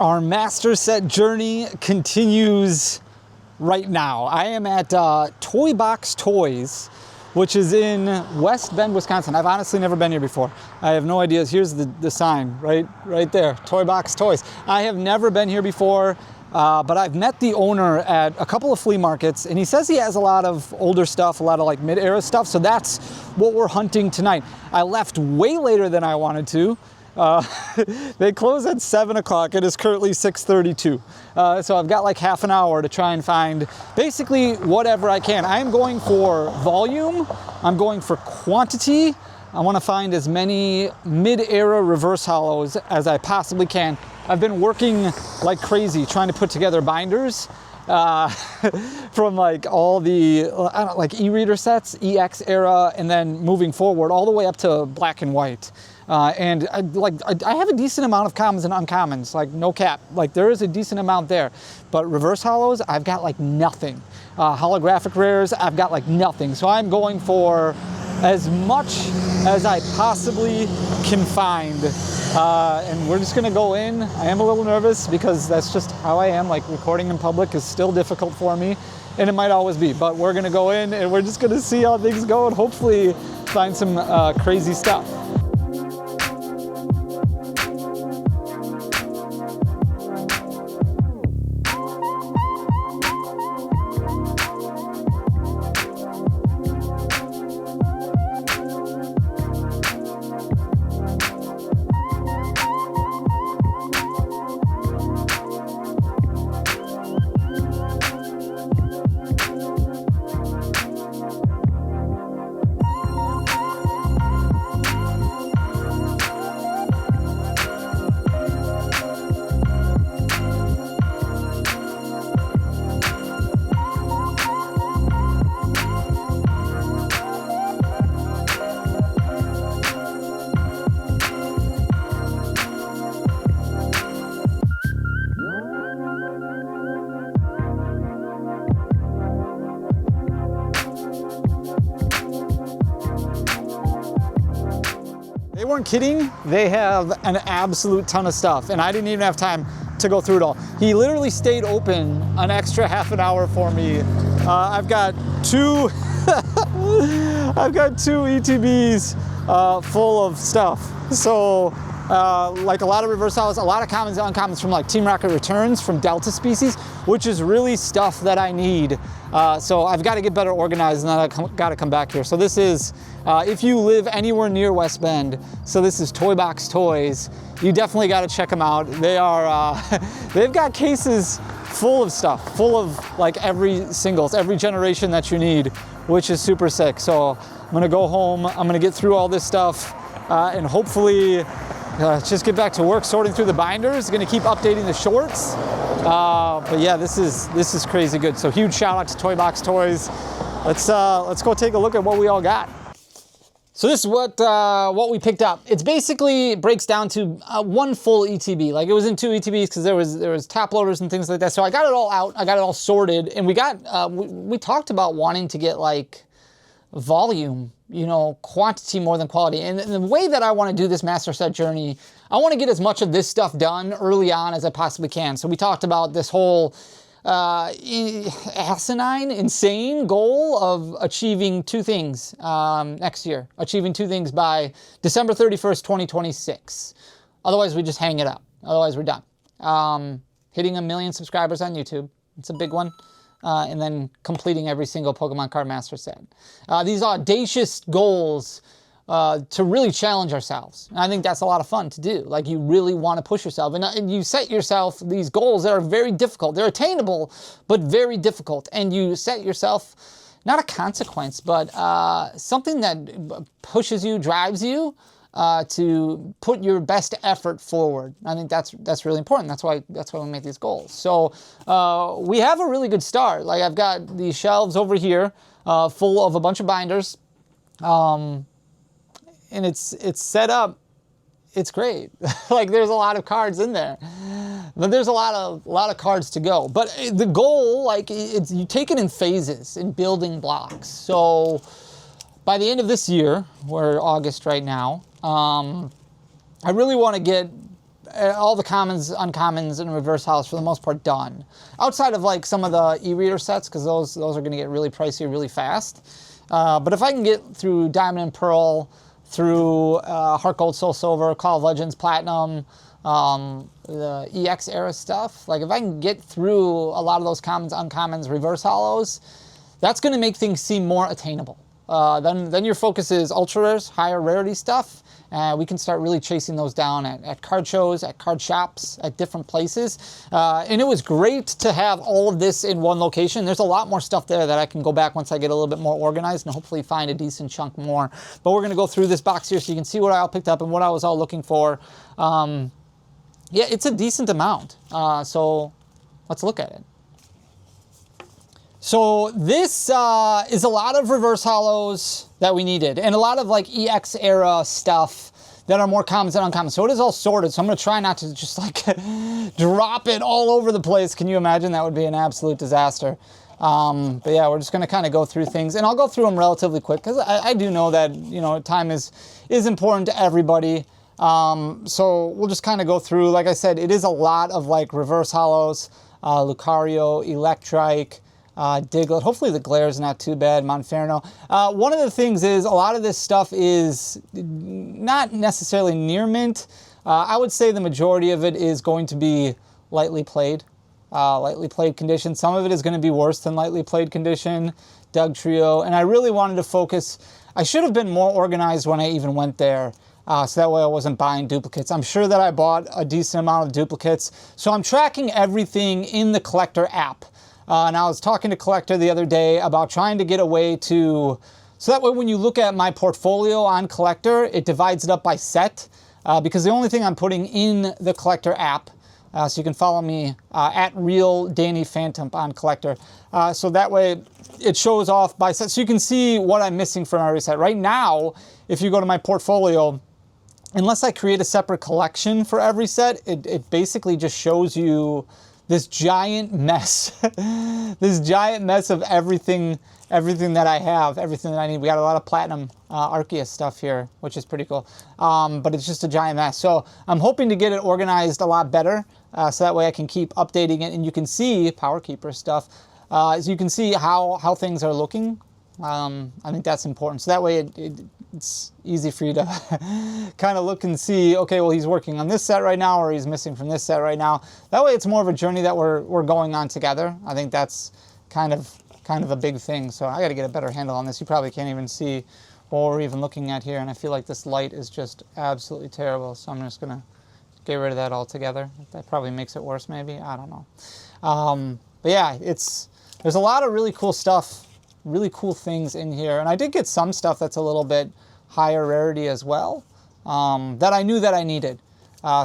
Our master set journey continues right now. I am at Toy Box Toys, which is in West Bend, Wisconsin. I've honestly never been here before. I have no idea. Here's the sign right there, Toy Box Toys. I have never been here before, but I've met the owner at a couple of flea markets, and he says he has a lot of older stuff, a lot of like mid-era stuff, so that's what we're hunting tonight. I left way later than I wanted to. They close at 7 o'clock. It is currently 6:32. So I've got like half an hour to try and find basically whatever I can. I am going for volume. I'm going for quantity. I want to find as many mid-era reverse hollows as I possibly can. I've been working like crazy trying to put together binders from like all the like e-reader sets, EX era, and then moving forward all the way up to black and white. And I have a decent amount of commons and uncommons, like no cap. Like there is a decent amount there, but reverse hollows, I've got like nothing. Holographic rares, I've got like nothing. So I'm going for as much as I possibly can find. And we're just gonna go in. I am a little nervous because that's just how I am. Like recording in public is still difficult for me, and it might always be, but we're gonna go in and we're just gonna see how things go and hopefully find some crazy stuff. They weren't kidding. They have an absolute ton of stuff, and I didn't even have time to go through it all. He literally stayed open an extra half an hour for me. I've got two ETBs full of stuff. So like a lot of reverse hollows, a lot of commons and uncommons from like Team Rocket returns from Delta species, which is really stuff that I need. So I've got to get better organized, and then I've got to come back here. So this is, if you live anywhere near West Bend, so this is Toy Box Toys. You definitely got to check them out. They are, they've got cases full of stuff, full of like every generation that you need, which is super sick. So I'm gonna go home, I'm gonna get through all this stuff, and hopefully just get back to work sorting through the binders. Gonna keep updating the shorts. But yeah, this is crazy good. So huge shout out to Toy Box Toys. Let's go take a look at what we all got. So this is what we picked up. It's basically breaks down to one full ETB. Like it was in 2 ETBs because there was top loaders and things like that. So I got it all out. I got it all sorted, and we got we talked about wanting to get like volume, you know, quantity more than quality. And the way that I want to do this master set journey, I want to get as much of this stuff done early on as I possibly can. So we talked about this whole insane goal of achieving 2 things next year. Achieving 2 things by December 31st, 2026. Otherwise, we just hang it up. Otherwise, we're done. Hitting 1 million subscribers on YouTube. It's a big one. And then completing every single Pokemon card master set. These audacious goals to really challenge ourselves. And I think that's a lot of fun to do. Like you really want to push yourself, and you set yourself these goals that are very difficult. They're attainable, but very difficult. And you set yourself not a consequence, but something that pushes you, drives you to put your best effort forward. I think that's really important. That's why we make these goals. So we have a really good start. Like I've got these shelves over here full of a bunch of binders. And it's set up, it's great. Like there's a lot of cards in there, but there's a lot of cards to go. But the goal, like you take it in phases, in building blocks. So by the end of this year, we're August right now, I really want to get all the commons, uncommons, and reverse holos for the most part done. Outside of like some of the e-reader sets, because those are going to get really pricey really fast. But if I can get through Diamond and Pearl, through Heart Gold, Soul Silver, Call of Legends, Platinum, the EX era stuff, like if I can get through a lot of those commons, uncommons, reverse holos, that's going to make things seem more attainable. Then your focus is ultra rares, higher rarity stuff. We can start really chasing those down at card shows, at card shops, at different places. And it was great to have all of this in one location. There's a lot more stuff there that I can go back once I get a little bit more organized and hopefully find a decent chunk more. But we're going to go through this box here so you can see what I all picked up and what I was all looking for. Yeah, it's a decent amount. So let's look at it. So this is a lot of reverse holos that we needed, and a lot of like EX era stuff that are more commons than uncommons. So it is all sorted. So I'm gonna try not to just like drop it all over the place. Can you imagine? That would be an absolute disaster. But yeah, we're just gonna kind of go through things, and I'll go through them relatively quick because I do know that, you know, time is important to everybody. So we'll just kind of go through. Like I said, it is a lot of like reverse holos, Lucario, Electrike, Diglett. Hopefully the glare is not too bad. Monferno. One of the things is a lot of this stuff is not necessarily near mint. I would say the majority of it is going to be lightly played condition. Some of it is going to be worse than lightly played condition. Doug Trio. And I really wanted to focus. I should have been more organized when I even went there. So that way I wasn't buying duplicates. I'm sure that I bought a decent amount of duplicates. So I'm tracking everything in the Collector app. And I was talking to Collector the other day about trying to get a way to, so that way when you look at my portfolio on Collector, it divides it up by set, because the only thing I'm putting in the Collector app, so you can follow me at real dannyphantump on Collector, so that way it shows off by set, so you can see what I'm missing from every set. Right now, if you go to my portfolio, unless I create a separate collection for every set, it basically just shows you this giant mess, this giant mess of everything that I have, everything that I need. We got a lot of Platinum Arceus stuff here, which is pretty cool. But it's just a giant mess. So I'm hoping to get it organized a lot better, so that way I can keep updating it, and you can see Power Keeper stuff. So you can see how things are looking. I think that's important. So that way it's easy for you to kind of look and see, okay, well, he's working on this set right now, or he's missing from this set right now. That way it's more of a journey that we're going on together. I think that's kind of a big thing. So I got to get a better handle on this. You probably can't even see what we're even looking at here. And I feel like this light is just absolutely terrible. So I'm just going to get rid of that altogether. That probably makes it worse, maybe. I don't know. But yeah, there's a lot of really cool stuff, really cool things in here. And I did get some stuff that's a little bit higher rarity as well, that I knew that I needed.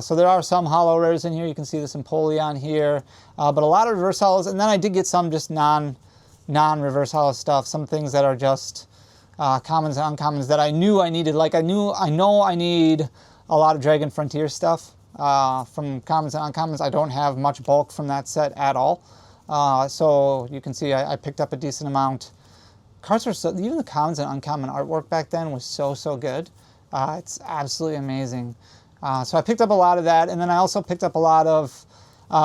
So there are some holo rares in here. You can see this Empoleon here, but a lot of reverse holos. And then I did get some just non-reverse holo stuff, some things that are just commons and uncommons that I knew I needed. Like I know I need a lot of Dragon Frontier stuff from commons and uncommons. I don't have much bulk from that set at all. So you can see I picked up a decent amount. Cards were even the commons and uncommon artwork back then was so good. It's absolutely amazing. So I picked up a lot of that, and then I also picked up a lot of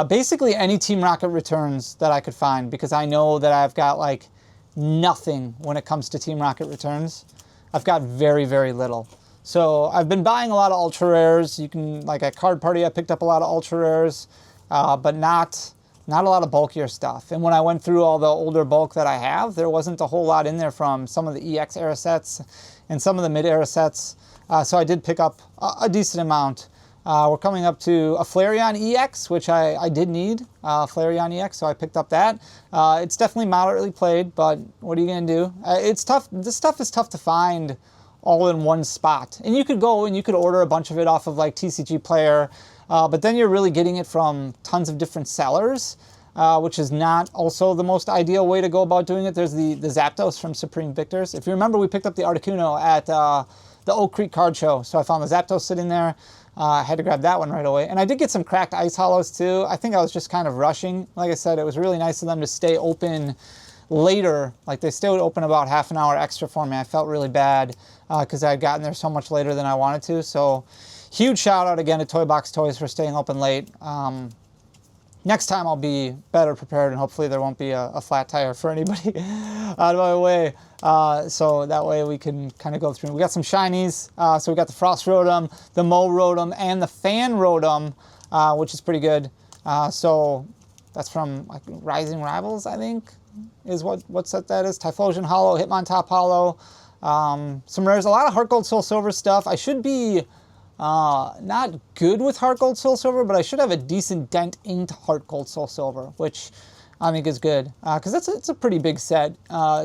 basically any Team Rocket returns that I could find, because I know that I've got like nothing when it comes to Team Rocket returns. I've got very little. So I've been buying a lot of ultra rares. You can, like at Card Party, I picked up a lot of ultra rares, but not a lot of bulkier stuff. And when I went through all the older bulk that I have, there wasn't a whole lot in there from some of the EX era sets and some of the mid era sets. So I did pick up a decent amount. We're coming up to a Flareon EX, which I did need, Flareon EX, so I picked up that. It's definitely moderately played, but what are you gonna do? It's tough. This stuff is tough to find all in one spot. And you could go and you could order a bunch of it off of like TCG Player, but then you're really getting it from tons of different sellers, which is not also the most ideal way to go about doing it. There's the Zapdos from Supreme Victors. If you remember, we picked up the Articuno at the Oak Creek Card Show. So I found the Zapdos sitting there. I had to grab that one right away. And I did get some cracked ice holos too. I think I was just kind of rushing. Like I said, it was really nice of them to stay open later. Like they stayed open about half an hour extra for me. I felt really bad because I had gotten there so much later than I wanted to. So huge shout out again to Toy Box Toys for staying open late. Next time I'll be better prepared, and hopefully there won't be a flat tire for anybody out of my way. So that way we can kind of go through. We got some shinies. So we got the Frost Rotom, the Mo Rotom, and the Fan Rotom, which is pretty good. So that's from like Rising Rivals, I think, is what set that is. Typhlosion Holo, Hitmontop Holo. Some rares, a lot of Heart Gold, Soul Silver stuff. I should be not good with Heart Gold, Soul Silver, but I should have a decent dent into Heart Gold, Soul Silver, which I think is good, because it's a pretty big set.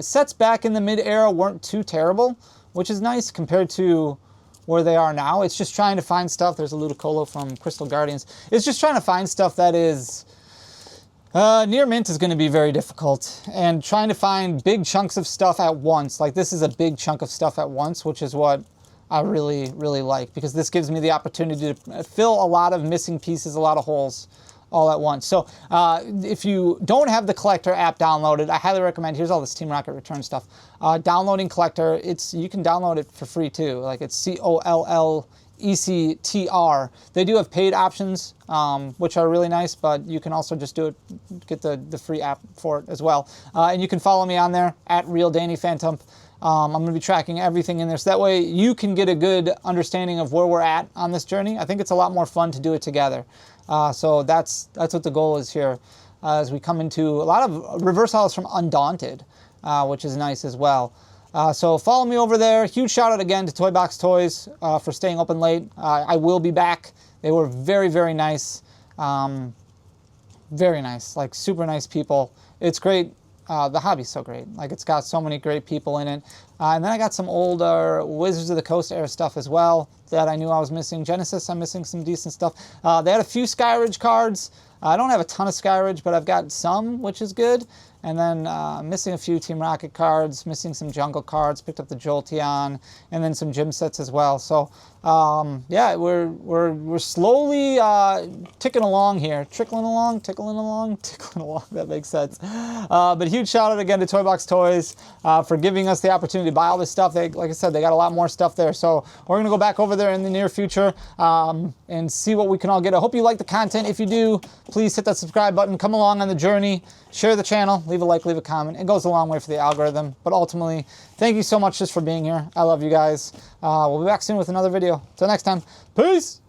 Sets back in the mid-era weren't too terrible, which is nice compared to where they are now. It's just trying to find stuff. There's a Ludicolo from Crystal Guardians. It's just trying to find stuff that is near mint is going to be very difficult, and trying to find big chunks of stuff at once. Like this is a big chunk of stuff at once, which is what I really, really like, because this gives me the opportunity to fill a lot of missing pieces, a lot of holes all at once. So if you don't have the Collector app downloaded, I highly recommend, here's all this Team Rocket return stuff. Downloading Collector, you can download it for free too. Like it's COLLECTR. They do have paid options, which are really nice, but you can also just do it, get the free app for it as well. And you can follow me on there at @RealDannyPhantump. I'm going to be tracking everything in there, so that way you can get a good understanding of where we're at on this journey. I think it's a lot more fun to do it together. So that's what the goal is here, as we come into a lot of reverse holos from Undaunted, which is nice as well. So follow me over there. Huge shout out again to Toy Box Toys for staying open late. I will be back. They were very, very nice. Very nice, like super nice people. It's great. The hobby's so great. Like it's got so many great people in it. And then I got some older Wizards of the Coast era stuff as well that I knew I was missing. Genesis, I'm missing some decent stuff. They had a few Skyridge cards. I don't have a ton of Skyridge, but I've got some, which is good. And then missing a few Team Rocket cards, missing some Jungle cards, picked up the Jolteon, and then some gym sets as well. So yeah, we're slowly ticking along here, trickling along, tickling along, tickling along. That makes sense. But huge shout out again to Toy Box Toys for giving us the opportunity to buy all this stuff. Like I said, they got a lot more stuff there. So we're gonna go back over there in the near future and see what we can all get. I hope you like the content. If you do, please hit that subscribe button. Come along on the journey. Share the channel, leave a like, leave a comment. It goes a long way for the algorithm. But ultimately, thank you so much just for being here. I love you guys. We'll be back soon with another video. Till next time, peace!